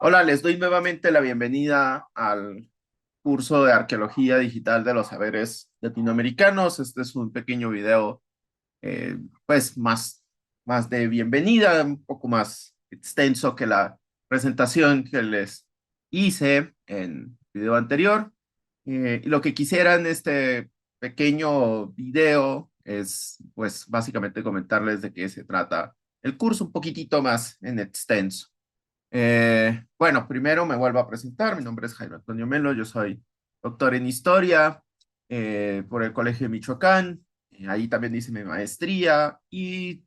Hola, les doy nuevamente la bienvenida al curso de Arqueología Digital de los Saberes Latinoamericanos. Este es un pequeño video, pues más de bienvenida, un poco más extenso que la presentación que les hice en el video anterior. Y lo que quisiera en este pequeño video es, pues, básicamente comentarles de qué se trata el curso un poquitito más en extenso. Bueno, primero me vuelvo a presentar. Mi nombre es Jaime Antonio Melo. Yo soy doctor en historia por el Colegio de Michoacán. Ahí también hice mi maestría e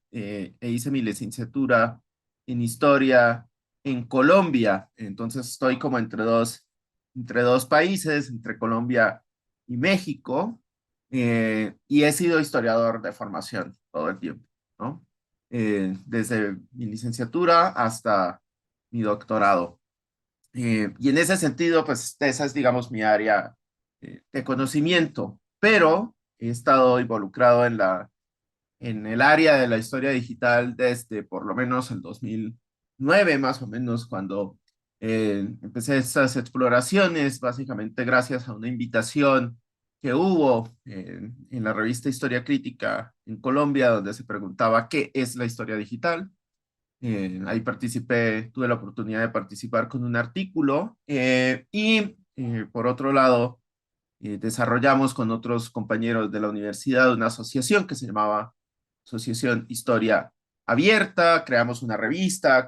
hice mi licenciatura en historia en Colombia. Entonces estoy como entre dos países, entre Colombia y México. Y he sido historiador de formación todo el tiempo, ¿no? Desde mi licenciatura hasta mi doctorado. Y en ese sentido, pues esa es, digamos, mi área de conocimiento, pero he estado involucrado en el área de la historia digital desde por lo menos el 2009, más o menos, cuando empecé estas exploraciones, básicamente gracias a una invitación que hubo en la revista Historia Crítica en Colombia, donde se preguntaba qué es la historia digital. Ahí participé, tuve la oportunidad de participar con un artículo por otro lado, desarrollamos con otros compañeros de la universidad una asociación que se llamaba Asociación Historia Abierta, creamos una revista,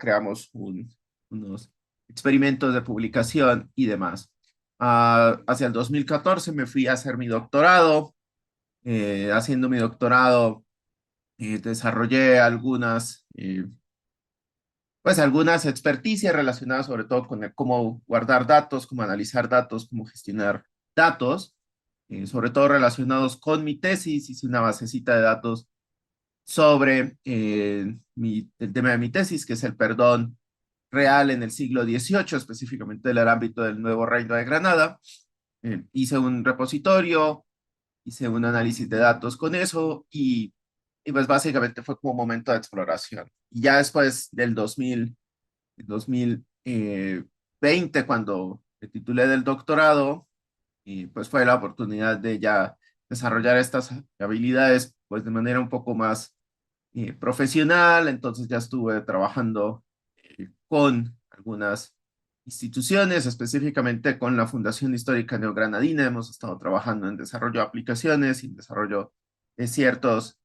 unos experimentos de publicación y demás. Hacia el 2014 me fui a hacer mi doctorado. Haciendo mi doctorado desarrollé pues algunas experticias relacionadas sobre todo con cómo guardar datos, cómo analizar datos, cómo gestionar datos, sobre todo relacionados con mi tesis. Hice una basecita de datos sobre el tema de mi tesis, que es el perdón real en el siglo XVIII, específicamente en el ámbito del Nuevo Reino de Granada. Hice un repositorio, hice un análisis de datos con eso y pues básicamente fue como un momento de exploración. Y ya después del 2020, cuando me titulé del doctorado, y pues fue la oportunidad de ya desarrollar estas habilidades pues de manera un poco más profesional. Entonces ya estuve trabajando con algunas instituciones, específicamente con la Fundación Histórica Neogranadina. Hemos estado trabajando en desarrollo de aplicaciones y en desarrollo de ciertos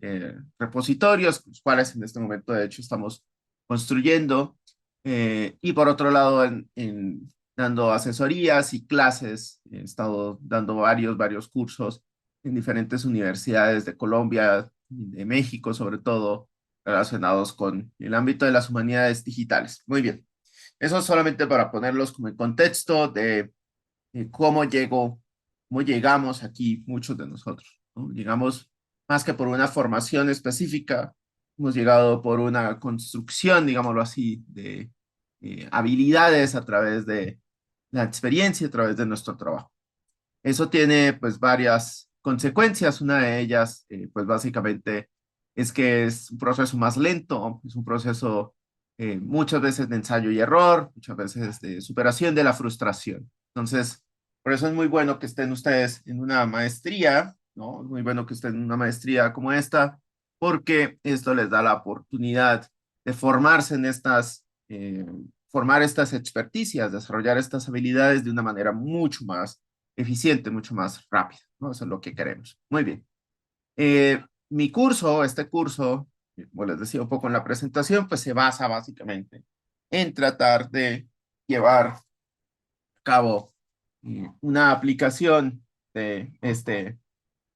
repositorios, los cuales en este momento de hecho estamos construyendo. Y por otro lado, dando asesorías y clases, he estado dando varios cursos en diferentes universidades de Colombia, de México, sobre todo relacionados con el ámbito de las humanidades digitales. Muy bien. Eso solamente para ponerlos como en contexto de cómo llegamos aquí muchos de nosotros, ¿no? Llegamos más que por una formación específica, hemos llegado por una construcción, digámoslo así, de habilidades a través de la experiencia, a través de nuestro trabajo. Eso tiene pues varias consecuencias. Una de ellas, pues básicamente, es que es un proceso más lento, es un proceso muchas veces de ensayo y error, muchas veces de superación de la frustración. Entonces, por eso es muy bueno que estén ustedes en una maestría, ¿no? Muy bueno que estén en una maestría como esta, porque esto les da la oportunidad de formarse formar estas experticias, desarrollar estas habilidades de una manera mucho más eficiente, mucho más rápida, ¿no? Eso es lo que queremos. Muy bien. Este curso, como les decía un poco en la presentación, pues se basa básicamente en tratar de llevar a cabo una aplicación de este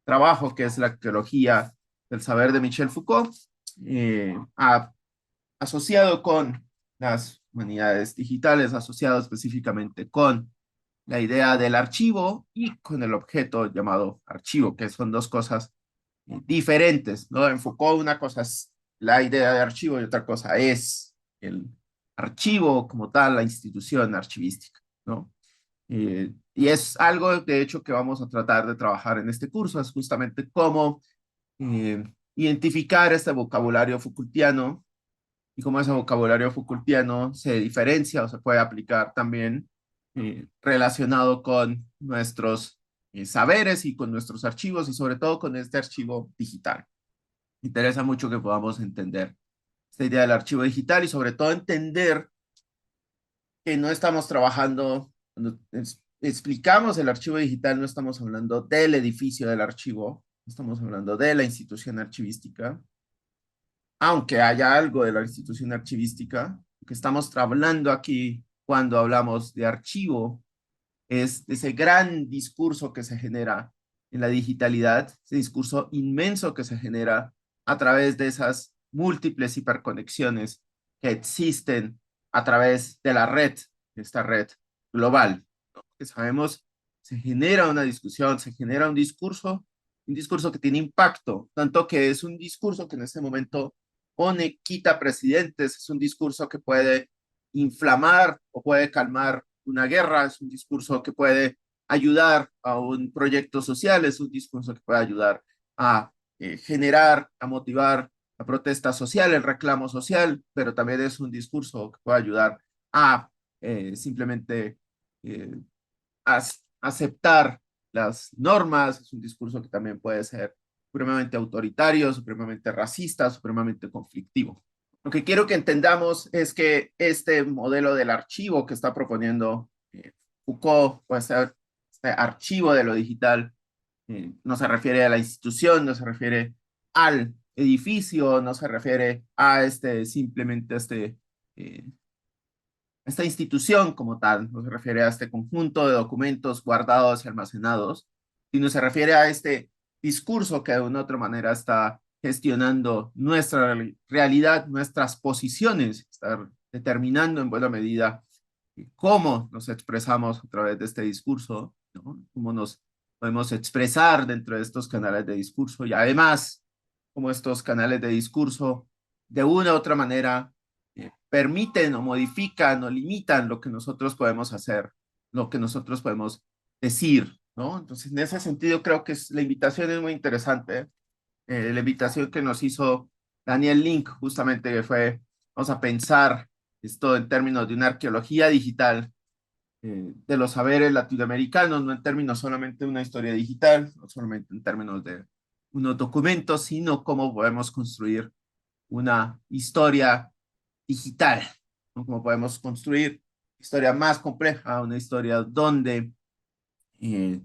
trabajo que es la arqueología del saber de Michel Foucault, asociado con las humanidades digitales, asociado específicamente con la idea del archivo y con el objeto llamado archivo, que son dos cosas diferentes, ¿no? En Foucault una cosa es la idea de archivo y otra cosa es el archivo como tal, la institución archivística, ¿no? Y es algo, de hecho, que vamos a tratar de trabajar en este curso, es justamente cómo identificar este vocabulario Foucaultiano y cómo ese vocabulario Foucaultiano se diferencia o se puede aplicar también relacionado con nuestros saberes y con nuestros archivos y sobre todo con este archivo digital. Me interesa mucho que podamos entender esta idea del archivo digital y sobre todo entender que no estamos trabajando, cuando explicamos el archivo digital, no estamos hablando del edificio del archivo, estamos hablando de la institución archivística, aunque haya algo de la institución archivística, que estamos hablando aquí cuando hablamos de archivo, es ese gran discurso que se genera en la digitalidad, ese discurso inmenso que se genera a través de esas múltiples hiperconexiones que existen a través de la red, de esta red global, ¿no? Que sabemos, se genera una discusión, se genera un discurso que tiene impacto, tanto que es un discurso que en este momento pone, quita presidentes, es un discurso que puede inflamar o puede calmar una guerra, es un discurso que puede ayudar a un proyecto social, es un discurso que puede ayudar a generar, a motivar la protesta social, el reclamo social, pero también es un discurso que puede ayudar a simplemente eh, aceptar las normas, es un discurso que también puede ser supremamente autoritario, supremamente racista, supremamente conflictivo. Lo que quiero que entendamos es que este modelo del archivo que está proponiendo Foucault, o este archivo de lo digital, no se refiere a la institución, no se refiere al edificio, no se refiere a simplemente eh, esta institución como tal, no se refiere a este conjunto de documentos guardados y almacenados, sino se refiere a este discurso que de una u otra manera está gestionando nuestra realidad, nuestras posiciones, está determinando en buena medida cómo nos expresamos a través de este discurso, ¿no? Cómo nos podemos expresar dentro de estos canales de discurso y además cómo estos canales de discurso de una u otra manera permiten o modifican o limitan lo que nosotros podemos hacer, lo que nosotros podemos decir, ¿no? Entonces, en ese sentido, creo que la invitación es muy interesante. La invitación que nos hizo Daniel Link, justamente, que fue, vamos a pensar esto en términos de una arqueología digital de los saberes latinoamericanos, no en términos solamente de una historia digital, no solamente en términos de unos documentos, sino cómo podemos construir una historia digital, ¿no? Cómo podemos construir historia más compleja, una historia donde eh,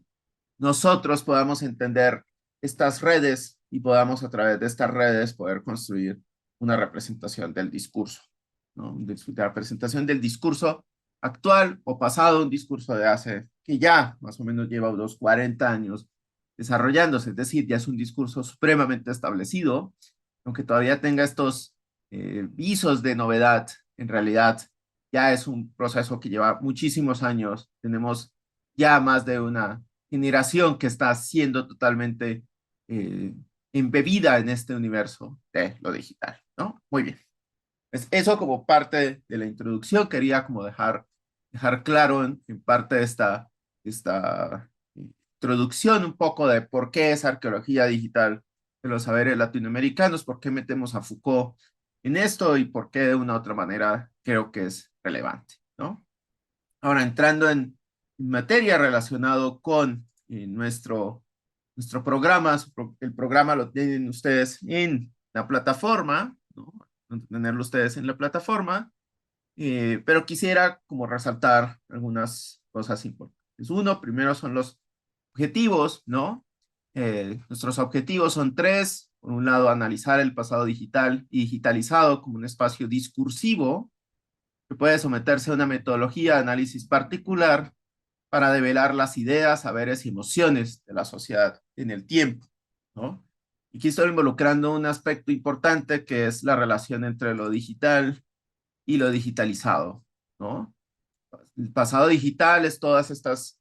nosotros podamos entender estas redes y podamos a través de estas redes poder construir una representación del discurso, ¿no? De la representación del discurso actual o pasado, un discurso de hace, que ya más o menos lleva unos 40 años desarrollándose, es decir, ya es un discurso supremamente establecido, aunque todavía tenga estos visos de novedad, en realidad ya es un proceso que lleva muchísimos años, tenemos ya más de una generación que está siendo totalmente eh, embebida en este universo de lo digital, ¿no? Muy bien. Pues eso como parte de la introducción, quería como dejar claro en parte de esta introducción un poco de por qué es arqueología digital de los saberes latinoamericanos, por qué metemos a Foucault en esto y por qué de una u otra manera creo que es relevante, ¿no? Ahora, entrando en materia relacionado con nuestro programa, el programa lo tienen ustedes en la plataforma, ¿no? Tenerlo ustedes en la plataforma, pero quisiera como resaltar algunas cosas importantes. Uno, primero son los objetivos, ¿no? Nuestros objetivos son tres. Por un lado, analizar el pasado digital y digitalizado como un espacio discursivo que puede someterse a una metodología de análisis particular para develar las ideas, saberes y emociones de la sociedad en el tiempo, ¿no? Y aquí estoy involucrando un aspecto importante que es la relación entre lo digital y lo digitalizado, ¿no? El pasado digital es todas estas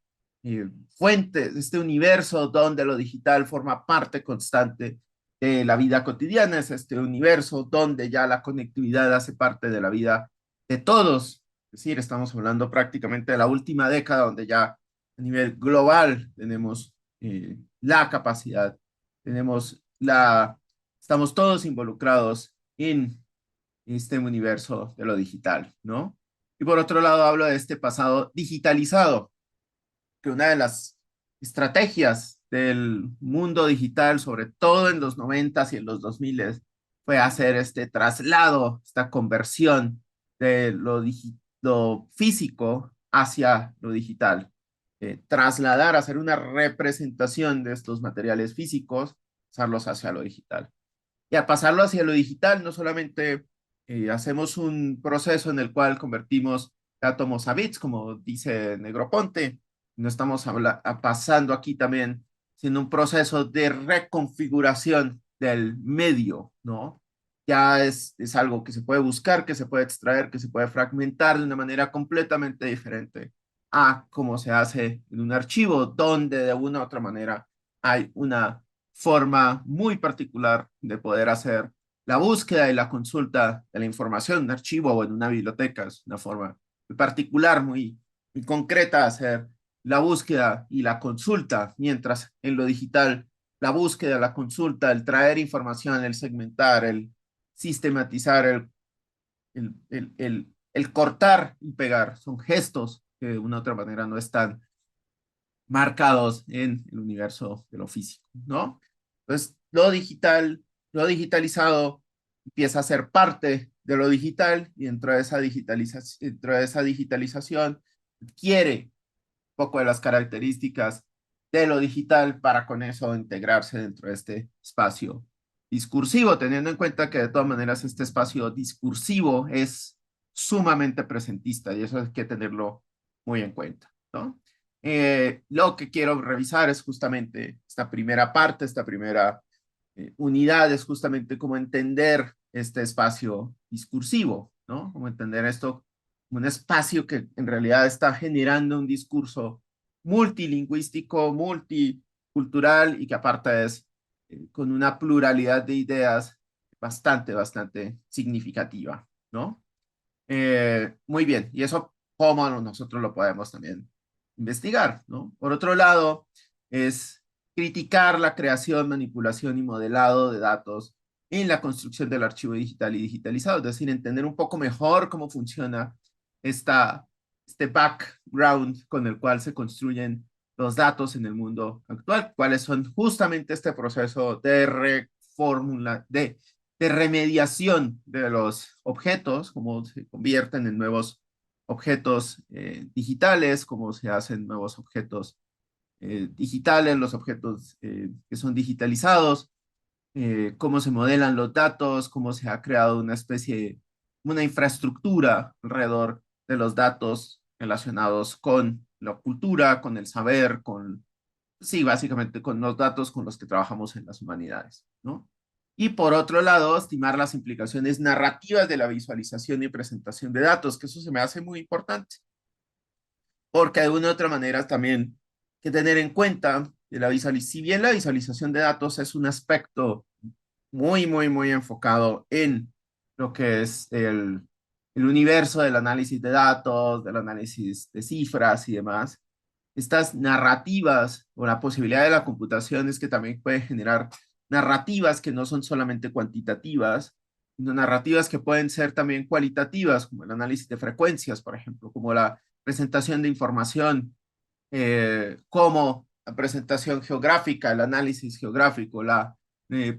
fuentes, este universo donde lo digital forma parte constante de la vida cotidiana, es este universo donde ya la conectividad hace parte de la vida de todos. Es decir, estamos hablando prácticamente de la última década donde ya a nivel global tenemos la capacidad, tenemos estamos todos involucrados en este universo de lo digital, ¿no? Y por otro lado hablo de este pasado digitalizado, que una de las estrategias del mundo digital, sobre todo en los 90s y en los 2000s, fue hacer este traslado, esta conversión de lo físico hacia lo digital. Trasladar, hacer una representación de estos materiales físicos, pasarlos hacia lo digital. Y al pasarlo hacia lo digital, no solamente hacemos un proceso en el cual convertimos átomos a bits, como dice Negroponte, no estamos pasando aquí también, sino un proceso de reconfiguración del medio, ¿no? Ya es algo que se puede buscar, que se puede extraer, que se puede fragmentar de una manera completamente diferente a cómo se hace en un archivo, donde de una u otra manera hay una forma muy particular de poder hacer la búsqueda y la consulta de la información en un archivo o en una biblioteca. Es una forma muy particular, muy concreta de hacer la búsqueda y la consulta, mientras en lo digital la búsqueda, la consulta, el traer información, el segmentar, el sistematizar, el cortar y pegar, son gestos que de una u otra manera no están marcados en el universo de lo físico, ¿no? Entonces, lo digital, lo digitalizado empieza a ser parte de lo digital y dentro de esa digitalización adquiere un poco de las características de lo digital para con eso integrarse dentro de este espacio discursivo, teniendo en cuenta que de todas maneras este espacio discursivo es sumamente presentista y eso hay que tenerlo muy en cuenta, ¿no? Lo que quiero revisar es justamente esta primera parte, esta primera unidad, es justamente cómo entender este espacio discursivo, ¿no? Cómo entender esto como un espacio que en realidad está generando un discurso multilingüístico, multicultural y que aparte es con una pluralidad de ideas bastante significativa, ¿no? Muy bien, y eso cómo nosotros lo podemos también investigar, ¿no? Por otro lado, es criticar la creación, manipulación y modelado de datos en la construcción del archivo digital y digitalizado, es decir, entender un poco mejor cómo funciona este background con el cual se construyen los datos en el mundo actual, cuáles son justamente este proceso de reformula, de remediación de los objetos, cómo se convierten en nuevos objetos digitales, cómo se hacen nuevos objetos digitales, los objetos que son digitalizados, cómo se modelan los datos, cómo se ha creado una especie, una infraestructura alrededor de los datos relacionados con la cultura, con el saber, sí, básicamente con los datos con los que trabajamos en las humanidades, ¿no? Y por otro lado, estimar las implicaciones narrativas de la visualización y presentación de datos, que eso se me hace muy importante, porque de una u otra manera también hay que tener en cuenta que si bien la visualización de datos es un aspecto muy enfocado en lo que es el universo del análisis de datos, del análisis de cifras y demás, estas narrativas o la posibilidad de la computación es que también puede generar narrativas que no son solamente cuantitativas, sino narrativas que pueden ser también cualitativas, como el análisis de frecuencias, por ejemplo, como la presentación de información, como la presentación geográfica, el análisis geográfico, la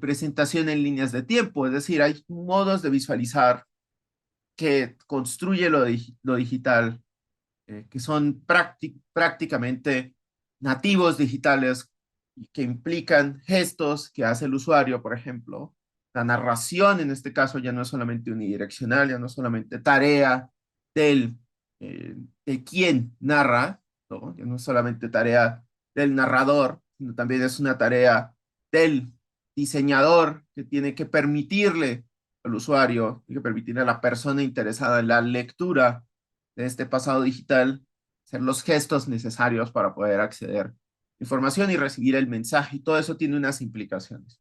presentación en líneas de tiempo, es decir, hay modos de visualizar que construye lo digital que son prácticamente nativos digitales y que implican gestos que hace el usuario, por ejemplo. La narración en este caso ya no es solamente unidireccional, ya no es solamente tarea del, de quien narra, ¿no? Ya no es solamente tarea del narrador, sino también es una tarea del diseñador que tiene que permitirle al usuario, tiene que permitirle a la persona interesada en la lectura de este pasado digital, hacer los gestos necesarios para poder acceder a información y recibir el mensaje. Y todo eso tiene unas implicaciones.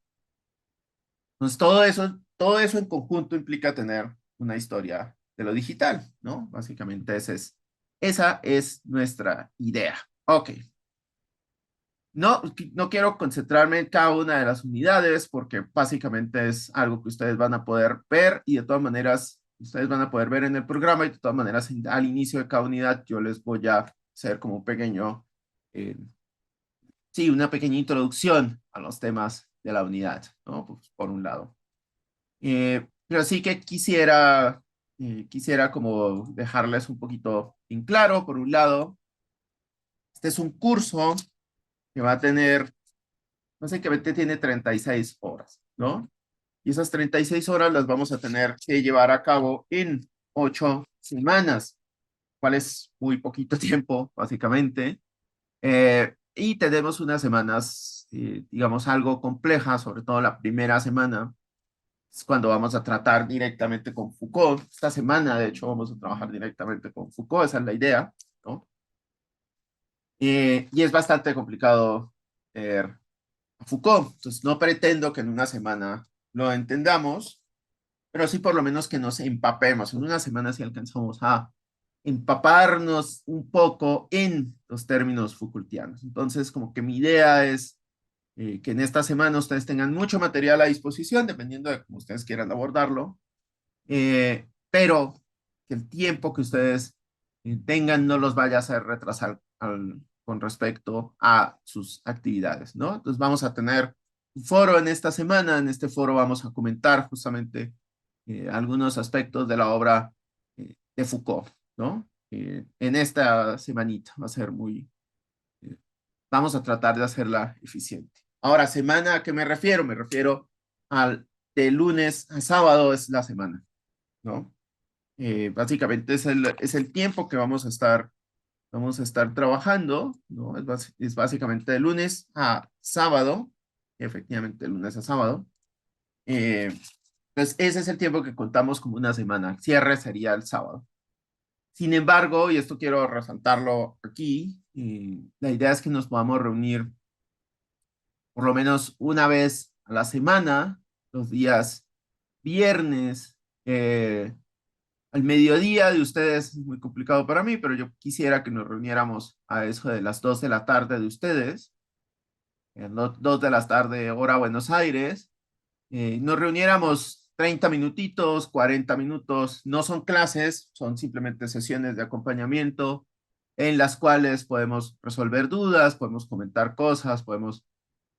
Entonces, todo eso en conjunto implica tener una historia de lo digital, ¿no? Básicamente esa es nuestra idea. Ok. No, no quiero concentrarme en cada una de las unidades porque básicamente es algo que ustedes van a poder ver y de todas maneras ustedes van a poder ver en el programa y de todas maneras al inicio de cada unidad yo les voy a hacer como un pequeño, eh, sí, una pequeña introducción a los temas de la unidad, ¿no? Pues, por un lado. Pero sí que quisiera como dejarles un poquito en claro, por un lado, este es un curso que va a tener, básicamente tiene 36 horas, ¿no? Y esas 36 horas las vamos a tener que llevar a cabo en 8 semanas, cual es muy poquito tiempo, básicamente. Y tenemos unas semanas, digamos, algo complejas, sobre todo la primera semana, es cuando vamos a tratar directamente con Foucault. Esta semana, de hecho, vamos a trabajar directamente con Foucault, esa es la idea, ¿no? Y es bastante complicado leer a Foucault, entonces no pretendo que en una semana lo entendamos, pero sí por lo menos que nos empapemos. En una semana sí alcanzamos a empaparnos un poco en los términos Foucaultianos. Entonces, como que mi idea es que en esta semana ustedes tengan mucho material a disposición, dependiendo de cómo ustedes quieran abordarlo, pero que el tiempo que ustedes tengan no los vaya a hacer retrasar con respecto a sus actividades, ¿no? Entonces vamos a tener un foro en esta semana, en este foro vamos a comentar justamente algunos aspectos de la obra de Foucault, ¿no? En esta semanita va a ser eh, vamos a tratar de hacerla eficiente. Ahora, ¿semana a qué me refiero? Me refiero al de lunes a sábado es la semana, ¿no? Básicamente es el tiempo que vamos a estar trabajando, ¿no? Es básicamente de lunes a sábado, efectivamente, de lunes a sábado. Entonces, ese es el tiempo que contamos como una semana. El cierre sería el sábado. Sin embargo, y esto quiero resaltarlo aquí, la idea es que nos podamos reunir por lo menos una vez a la semana, los días viernes, al mediodía de ustedes es muy complicado para mí, pero yo quisiera que nos reuniéramos a eso de las 2 de la tarde de ustedes, 2 de la tarde hora Buenos Aires, nos reuniéramos 30 minutitos, 40 minutos, no son clases, son simplemente sesiones de acompañamiento en las cuales podemos resolver dudas, podemos comentar cosas,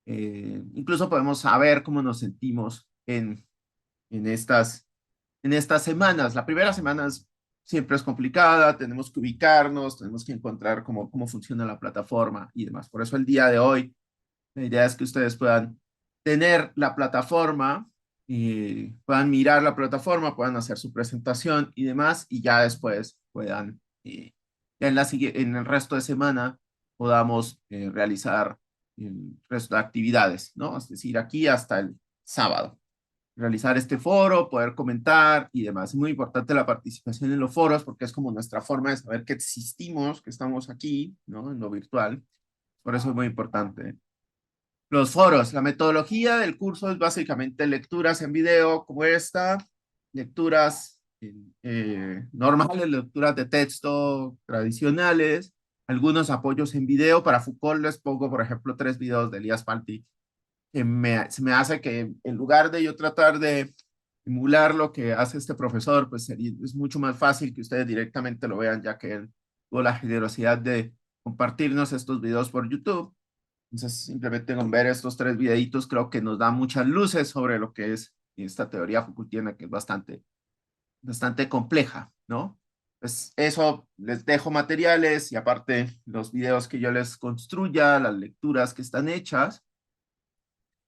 incluso podemos saber cómo nos sentimos en estas en estas semanas. La primera semana siempre es complicada, tenemos que ubicarnos, tenemos que encontrar cómo funciona la plataforma y demás. Por eso el día de hoy, la idea es que ustedes puedan tener la plataforma, y puedan mirar la plataforma, puedan hacer su presentación y demás, y ya después puedan, ya en el resto de semana, podamos realizar el resto de actividades, ¿no? Es decir, aquí hasta el sábado realizar este foro, poder comentar y demás. Es muy importante la participación en los foros porque es como nuestra forma de saber que existimos, que estamos aquí, ¿no? En lo virtual. Por eso es muy importante. Los foros, la metodología del curso es básicamente lecturas en video como esta, lecturas normales, lecturas de texto tradicionales, algunos apoyos en video. Para Foucault les pongo, por ejemplo, 3 videos de Elías Palti que se me hace que en lugar de yo tratar de emular lo que hace este profesor, pues es mucho más fácil que ustedes directamente lo vean, ya que él tuvo la generosidad de compartirnos estos videos por YouTube. Entonces, simplemente con ver estos 3 videitos creo que nos da muchas luces sobre lo que es esta teoría Foucaultiana, que es bastante compleja, ¿no? Pues eso, les dejo materiales y aparte los videos que yo les construya, las lecturas que están hechas,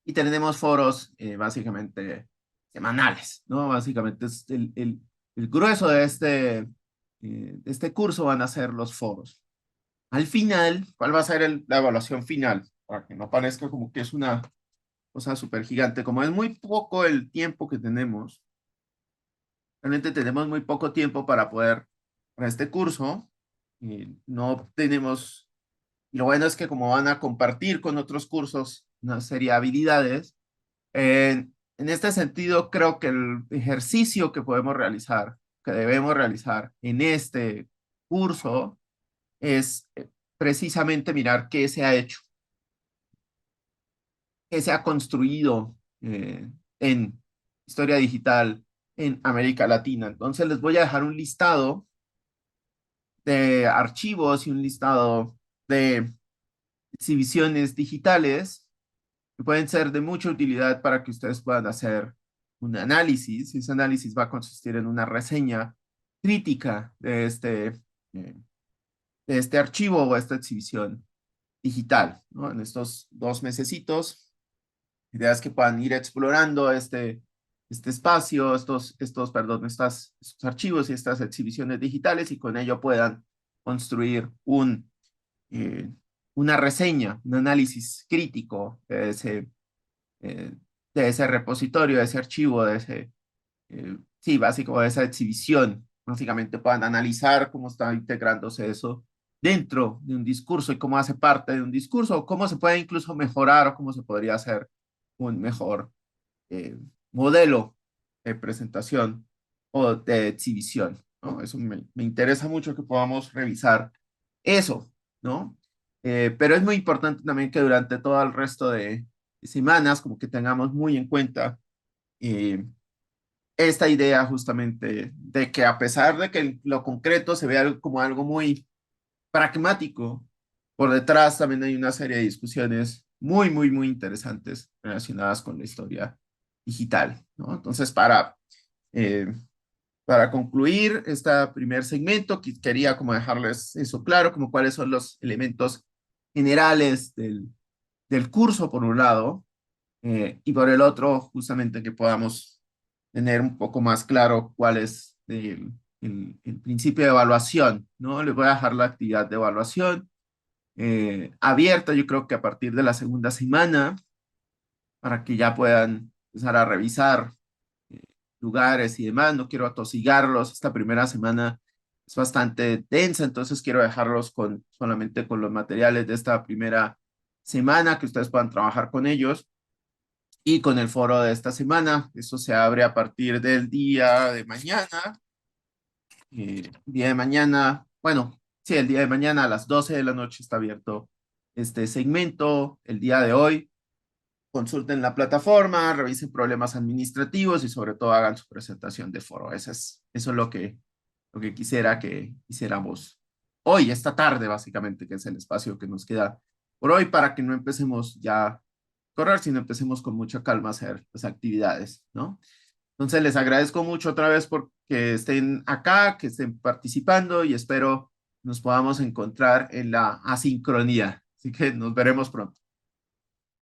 y tenemos foros básicamente semanales, ¿no? Básicamente es el grueso de este curso van a ser los foros. Al final, ¿cuál va a ser la evaluación final? Para que no parezca como que es una cosa súper gigante. Como es muy poco el tiempo que tenemos, realmente tenemos muy poco tiempo para este curso. No tenemos, y lo bueno es que como van a compartir con otros cursos una serie de habilidades, en este sentido, creo que el ejercicio que podemos realizar, que debemos realizar en este curso, es precisamente mirar qué se ha hecho, qué se ha construido en historia digital, en América Latina. Entonces les voy a dejar un listado de archivos y un listado de exhibiciones digitales que pueden ser de mucha utilidad para que ustedes puedan hacer un análisis. Y ese análisis va a consistir en una reseña crítica eh, de este archivo o esta exhibición digital, ¿no? En estos 2 mesecitos, la idea es que puedan ir explorando este espacio, perdón, estos archivos y estas exhibiciones digitales y con ello puedan construir eh, una reseña, un análisis crítico eh, de ese repositorio, de ese archivo, sí, básico, de esa exhibición. Básicamente puedan analizar cómo está integrándose eso dentro de un discurso y cómo hace parte de un discurso, o cómo se puede incluso mejorar o cómo se podría hacer un mejor eh, modelo de presentación o de exhibición, ¿no? Eso me interesa mucho que podamos revisar eso, ¿no? Pero es muy importante también que durante todo el resto de semanas, como que tengamos muy en cuenta eh, esta idea justamente de que a pesar de que lo concreto se vea como algo muy pragmático, por detrás también hay una serie de discusiones muy, muy, muy interesantes relacionadas con la historia digital, ¿no? Entonces, eh, para concluir este primer segmento, quería como dejarles eso claro, como cuáles son los elementos generales del curso, por un lado, y por el otro, justamente que podamos tener un poco más claro cuál es el principio de evaluación, ¿no? Les voy a dejar la actividad de evaluación abierta, yo creo que a partir de la segunda semana, para que ya puedan empezar a revisar eh, lugares y demás. No quiero atosigarlos. Esta primera semana es bastante densa, entonces quiero dejarlos solamente con los materiales de esta primera semana, que ustedes puedan trabajar con ellos y con el foro de esta semana. Eso se abre a partir del día de mañana. Día de mañana, bueno, sí, el día de mañana a las 12 de la noche está abierto este segmento. El día de hoy, consulten la plataforma, revisen problemas administrativos y sobre todo hagan su presentación de foro. Eso es lo que quisiera que hiciéramos hoy, esta tarde, básicamente, que es el espacio que nos queda por hoy para que no empecemos ya a correr, sino empecemos con mucha calma a hacer las actividades, ¿no? Entonces les agradezco mucho otra vez por que estén acá, que estén participando y espero nos podamos encontrar en la asincronía. Así que nos veremos pronto.